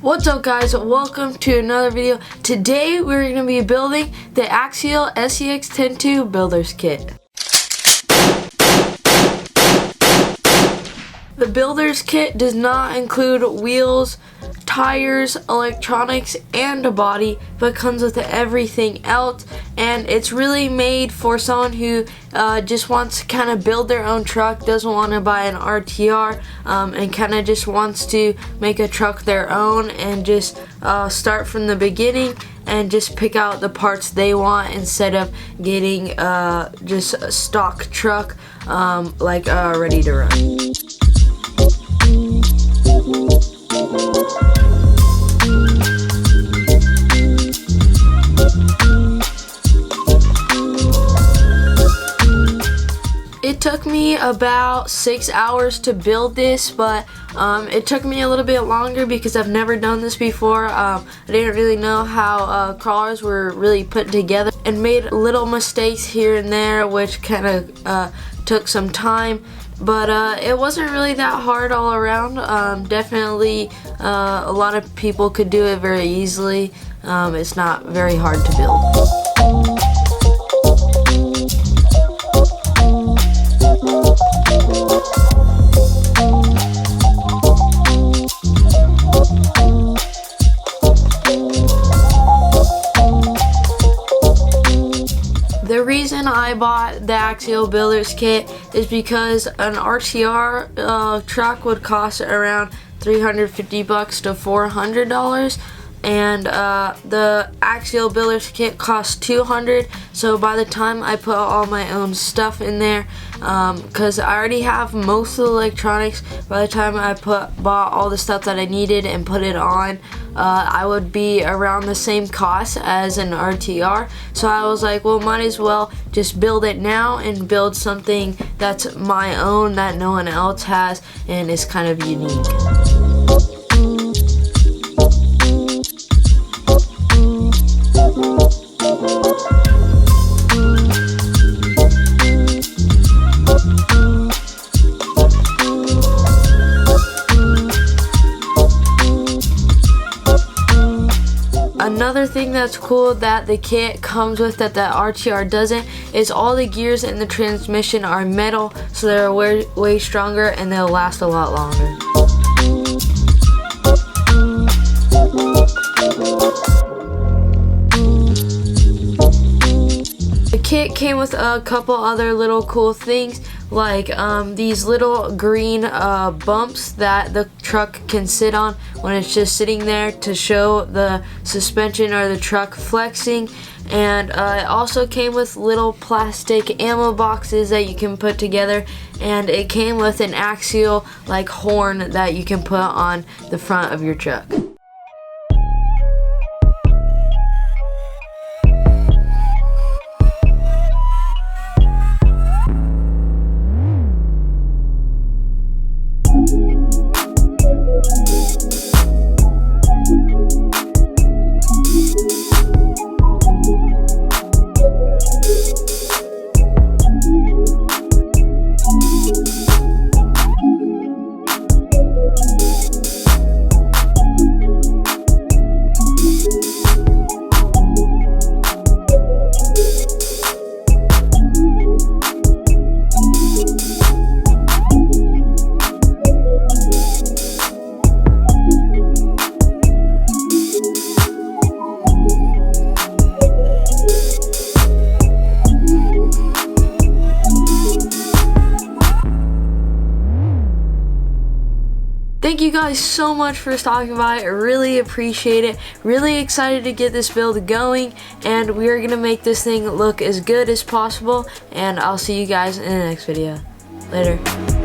What's up guys, welcome to another video. Today we're going to be building the Axial SCX10 Builder's Kit. The Builder's Kit does not include wheels, tires, electronics, and a body, but comes with everything else, and it's really made for someone who just wants to kind of build their own truck, doesn't want to buy an RTR, and kind of just wants to make a truck their own and just start from the beginning and just pick out the parts they want instead of getting just a stock truck ready to run. It took me about 6 hours to build this, but it took me a little bit longer because I've never done this before. I didn't really know how crawlers were really put together and made little mistakes here and there, which kind of took some time. But it wasn't really that hard all around. Definitely a lot of people could do it very easily. It's not very hard to build. The reason I bought the Axial Builder's Kit is because an RTR truck would cost around $350 to $400, and the Axial Builder's Kit costs $200. So by the time I put all my own stuff in there, because I already have most of the electronics, by the time I bought all the stuff that I needed and put it on, I would be around the same cost as an RTR. So I was like, well, might as well just build it now and build something that's my own that no one else has and is kind of unique. Another thing that's cool that the kit comes with that the RTR doesn't is all the gears in the transmission are metal, so they're way stronger and they'll last a lot longer. The kit came with a couple other little cool things, like these little green bumps that the truck can sit on when it's just sitting there to show the suspension or the truck flexing. And it also came with little plastic ammo boxes that you can put together, and it came with an axial horn that you can put on the front of your truck. Thank you guys so much for stopping by. I really appreciate it. Really excited to get this build going, and we are gonna make this thing look as good as possible, and I'll see you guys in the next video. Later.